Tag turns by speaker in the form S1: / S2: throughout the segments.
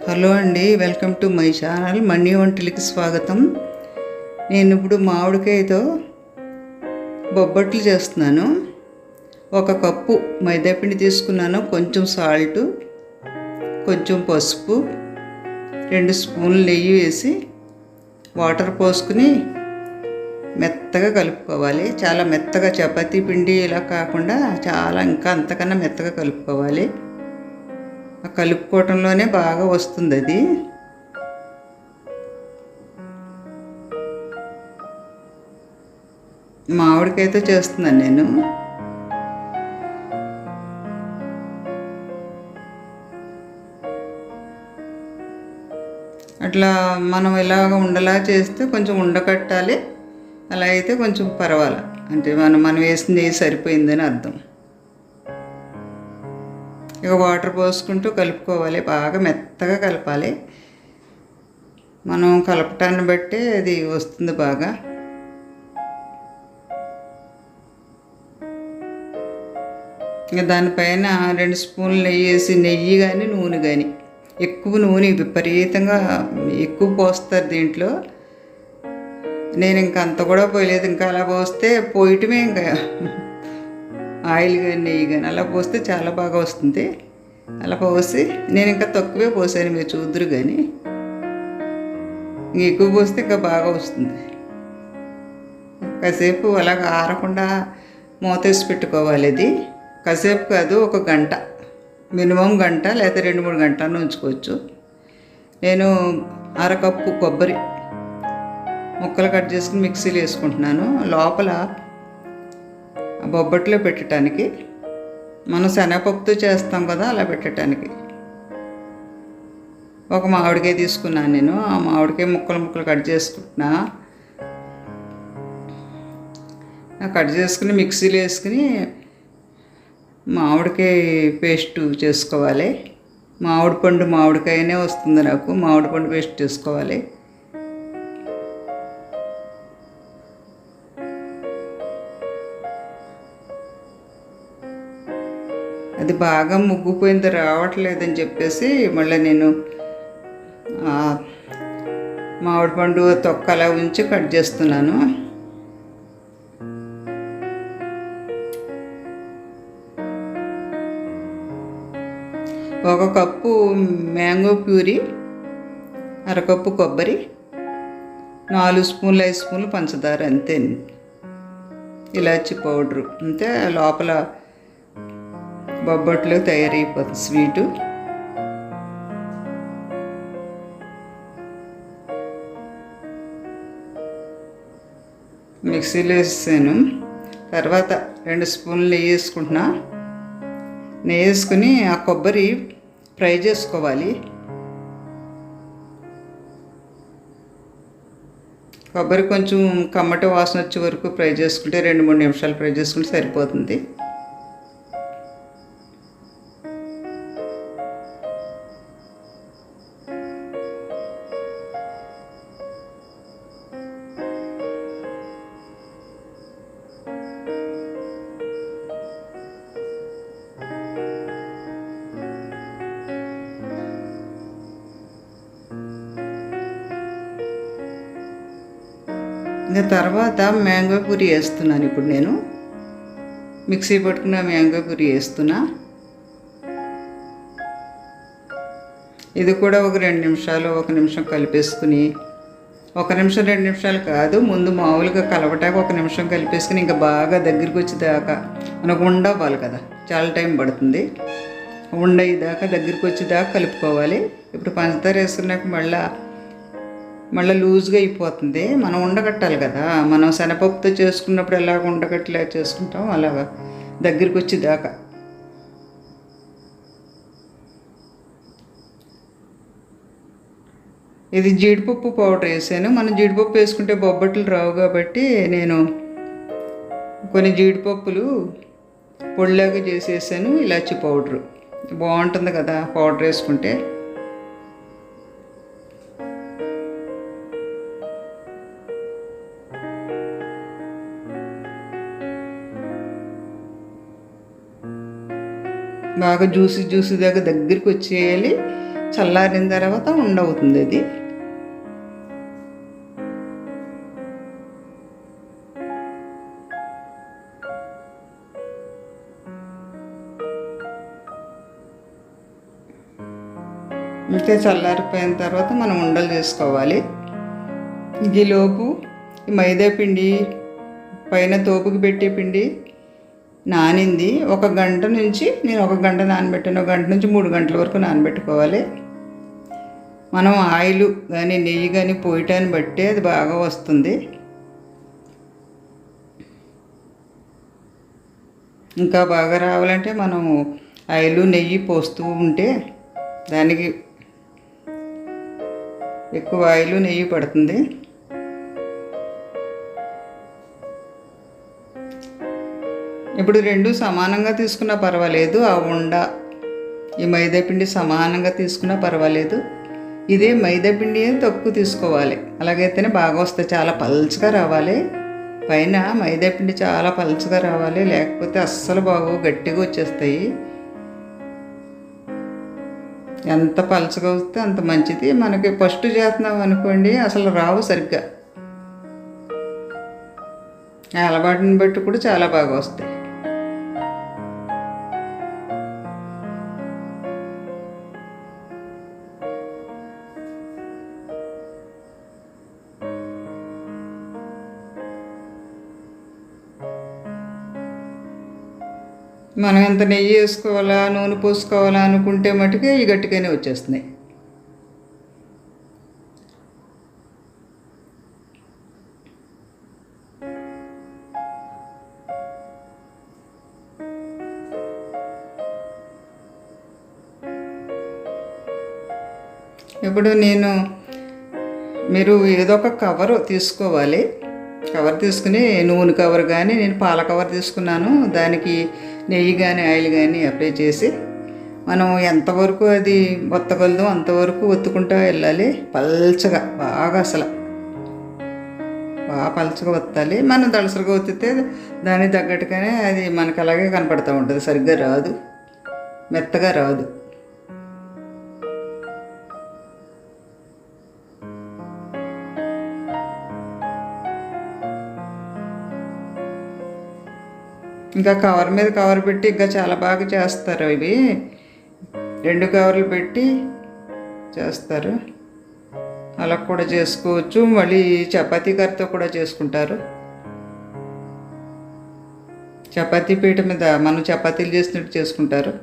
S1: Hello అండి, welcome to my channel మనీ వంటలకి స్వాగతం. నేను ఇప్పుడు మామిడికాయతో బొబ్బట్లు చేస్తున్నాను. 1 కప్పు మైదాపిండి తీసుకున్నాను, కొంచెం సాల్టు, కొంచెం పసుపు, 2 స్పూన్లు నెయ్యి వేసి వాటర్ పోసుకుని మెత్తగా కలుపుకోవాలి. చాలా మెత్తగా, చపాతీ పిండి ఇలా కాకుండా ఇంకా అంతకన్నా మెత్తగా కలుపుకోవాలి. ఆ కలుపుకోవటంలోనే బాగా వస్తుంది అది. మామిడికాయతో చేస్తున్నాను నేను. అట్లా మనం ఇలాగ ఉండలా చేస్తే కొంచెం ఉండకట్టాలి. అలా అయితే కొంచెం పర్వాలా, అంటే మనం వేసింది సరిపోయిందని అర్థం. ఇక వాటర్ పోసుకుంటూ కలుపుకోవాలి, బాగా మెత్తగా కలపాలి. మనం కలపటాన్ని బట్టి అది వస్తుంది బాగా. ఇంకా దానిపైన 2 స్పూన్లు నెయ్యి వేసి, నెయ్యి కానీ నూనె కానీ, ఎక్కువ నూనె విపరీతంగా ఎక్కువ పోస్తారు దీంట్లో. నేను ఇంకా అంత కూడా పోయలేదు. ఇంకా అలా పోస్తే పోయటమే, ఇంకా ఆయిల్ కానీ నెయ్యి కానీ అలా పోస్తే చాలా బాగా వస్తుంది. అలా పోసి నేను ఇంకా తక్కువే పోసాను, మీరు చూద్దరు. కానీ ఇంక ఎక్కువ పోస్తే ఇంకా బాగా వస్తుంది. కాసేపు అలాగ ఆరకుండా మూతేసి పెట్టుకోవాలి. అది కాసేపు కాదు, 1 గంట, మినిమం గంట లేదా 2-3 గంటలను ఉంచుకోవచ్చు. నేను 1/2 కప్పు కొబ్బరి ముక్కలు కట్ చేసుకుని మిక్సీలో వేసుకుంటున్నాను. లోపల బొబ్బట్లో పెట్టడానికి, మనం శనగపప్పుతో చేస్తాం కదా, అలా పెట్టడానికి. 1 మామిడికాయ తీసుకున్నాను నేను. ఆ మామిడికాయ ముక్కలు కట్ చేసుకుంటున్నా. కట్ చేసుకుని మిక్సీలో వేసుకుని మామిడికాయ పేస్ట్ చేసుకోవాలి. మామిడికాయనే వస్తుంది నాకు. మామిడి పండు పేస్ట్ చేసుకోవాలి. అది బాగా ముగ్గిపోయింది, రావట్లేదని చెప్పేసి మళ్ళీ నేను మామిడి పండు తొక్క అలా ఉంచి కట్ చేస్తున్నాను. ఒక కప్పు మ్యాంగో ప్యూరీ, 1/2 కప్పు కొబ్బరి, 4 స్పూన్లు 5 స్పూన్లు పంచదార, అంతే. ఇలాచి పౌడరు అంతే. లోపల బొబ్బట్లో తయారైపోతుంది స్వీటు. మిక్సీలో వేసాను. తర్వాత 2 స్పూన్లు నెయ్యి వేసుకుంటున్నా. నెయ్యి వేసుకుని ఆ కొబ్బరి ఫ్రై చేసుకోవాలి. కొబ్బరి కొంచెం కమ్మటి వాసన వచ్చే వరకు ఫ్రై చేసుకుంటే, 2-3 నిమిషాలు ఫ్రై చేసుకుంటే సరిపోతుంది. ఇంకా తర్వాత మ్యాంగో పూరి వేస్తున్నాను. ఇప్పుడు నేను మిక్సీ పట్టుకున్న మ్యాంగో పూరి వేస్తున్నా. ఇది కూడా ఒక 2 నిమిషాలు, 1 నిమిషం కలిపేసుకుని, 1 నిమిషం 2 నిమిషాలు కాదు, ముందు మామూలుగా కలవటాక 1 నిమిషం కలిపేసుకుని ఇంకా బాగా దగ్గరికి వచ్చేదాకా, మనకు ఉండవ్వాలి కదా, చాలా టైం పడుతుంది. ఉండేదాకా దగ్గరికి వచ్చేదాకా కలుపుకోవాలి. ఇప్పుడు పంచదార వేసుకున్నాక మళ్ళీ లూజ్గా అయిపోతుంది. మనం ఉండగట్టాలి కదా, మనం శనగపప్పుతో చేసుకున్నప్పుడు ఎలాగ ఉండగట్టలే చేసుకుంటాం, అలాగా దగ్గరికి వచ్చేదాకా. ఇది జీడిపప్పు పౌడర్ వేసాను. మనం జీడిపప్పు వేసుకుంటే బొబ్బట్లు రావు కాబట్టి నేను కొన్ని జీడిపప్పులు పొడిలాగా చేసేసాను. ఇలాచి పౌడరు బాగుంటుంది కదా పౌడర్ వేసుకుంటే. బాగా జ్యూసీ దాకా దగ్గరికి వచ్చేయాలి. చల్లారిన తర్వాత ఉండవుతుంది అది. ఇంకా చల్లారిపోయిన తర్వాత మనం ఉండలు చేసుకోవాలి. ఈలోపు ఈ మైదా పిండి పైన తోపుకి పెట్టే పిండి నానింది. 1 గంట నుంచి నేను 1 గంట నానబెట్టాను. 1 గంట నుంచి 3 గంటల వరకు నానబెట్టుకోవాలి. మనం ఆయిల్ కానీ నెయ్యి కానీ పోయటాన్ని బట్టి అది బాగా వస్తుంది. ఇంకా బాగా రావాలంటే మనం ఆయిల్ నెయ్యి పోస్తూ ఉంటే దానికి ఎక్కువ ఆయిల్ నెయ్యి పడుతుంది. ఇప్పుడు 2 సమానంగా తీసుకున్నా పర్వాలేదు. ఆ ఉండ ఈ మైదాపిండి సమానంగా తీసుకున్నా పర్వాలేదు. ఇదే మైదాపిండి తక్కువ తీసుకోవాలి. అలాగైతేనే బాగా వస్తాయి. చాలా పల్చగా రావాలి. పైన మైదాపిండి చాలా పల్చగా రావాలి, లేకపోతే అస్సలు బాగో, గట్టిగా వచ్చేస్తాయి. ఎంత పలచగా వస్తే అంత మంచిది. మనకి ఫస్ట్ చేస్తున్నాం అనుకోండి అసలు రావు సరిగ్గా. అలవాటుని బట్టి కూడా చాలా బాగా వస్తాయి. మనం ఎంత నెయ్యి వేసుకోవాలా, నూనె పోసుకోవాలా అనుకుంటే మటుకే ఈ గట్టిగానే వచ్చేస్తున్నాయి. ఇప్పుడు మీరు ఏదో ఒక కవర్ తీసుకోవాలి. కవర్ తీసుకుని నూనె కవర్ కానీ, నేను పాల కవర్ తీసుకున్నాను. దానికి నెయ్యి కానీ ఆయిల్ కానీ అప్లై చేసి మనం ఎంతవరకు అది ఒత్తగలదో అంతవరకు ఒత్తుకుంటూ వెళ్ళాలి. పల్చగా బాగా, అసలు బాగా పల్చగా ఒత్తాలి. మనం దళసరిగా ఒత్తితే దానికి తగ్గట్టుగానే అది మనకు అలాగే కనపడుతూ ఉంటుంది. సరిగ్గా రాదు, మెత్తగా రాదు. ఇంకా కవర్ మీద కవర్ పెట్టి ఇంకా చాలా బాగా చేస్తారు. ఇవి 2 కవర్లు పెట్టి చేస్తారు. అలా కూడా చేసుకోవచ్చు. మళ్ళీ చపాతీ కర్రతో కూడా చేసుకుంటారు. చపాతీ పీట మీద మనం చపాతీలు చేసినట్టు చేసుకుంటారు.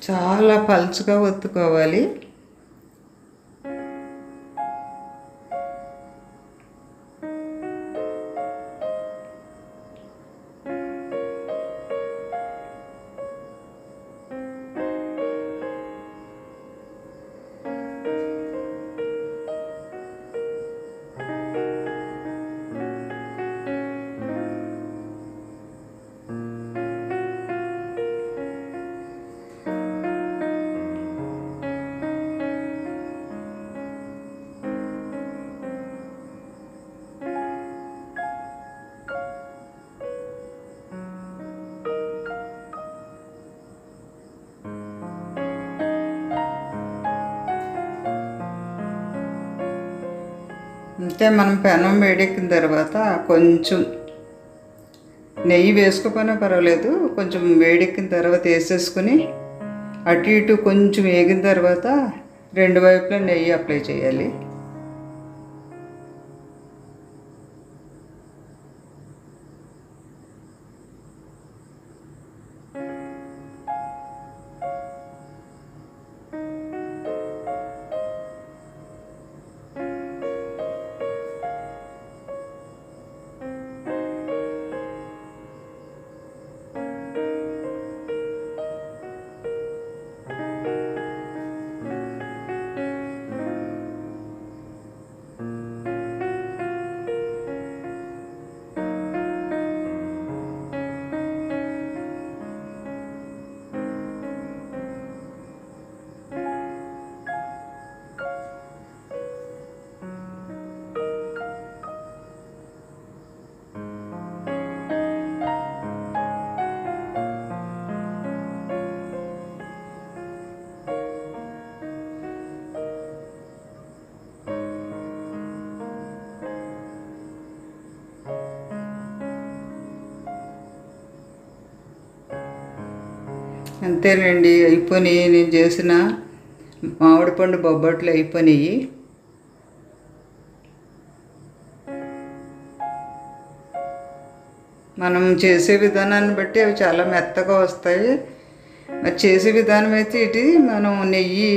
S1: చాలా పలుచగా ఒత్తుకోవాలి. అంటే మనం పెనం వేడెక్కిన తర్వాత కొంచెం నెయ్యి వేసుకోకపోయినా పర్వాలేదు, కొంచెం వేడెక్కిన తర్వాత వేసేసుకుని అటు ఇటు కొంచెం వేగిన తర్వాత రెండు వైపులా నెయ్యి అప్లై చేయాలి. అంతేనండి, అయిపోయినాయి. నేను చేసిన మామిడి పండు బొబ్బట్లు అయిపోయినాయి. మనం చేసే విధానాన్ని బట్టి అవి చాలా మెత్తగా వస్తాయి. మరి చేసే విధానం అయితే ఇటు మనం నెయ్యి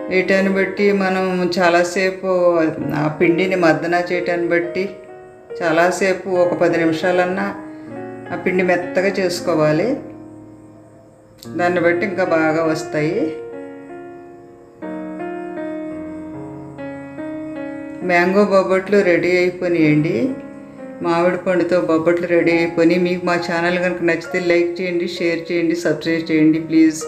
S1: వేయటాన్ని బట్టి, మనం చాలాసేపు ఆ పిండిని మద్దన చేయటాన్ని బట్టి చాలాసేపు ఒక 10 నిమిషాలన్నా ఆ పిండి మెత్తగా చేసుకోవాలి. దాన్ని బట్టి ఇంకా బాగా వస్తాయి. మ్యాంగో బొబ్బట్లు రెడీ అయిపోయినాయండి. మామిడి పండుతో బొబ్బట్లు రెడీ అయిపోయి. మీకు మా ఛానల్ కనుక నచ్చితే లైక్ చేయండి, షేర్ చేయండి, సబ్స్క్రైబ్ చేయండి ప్లీజ్.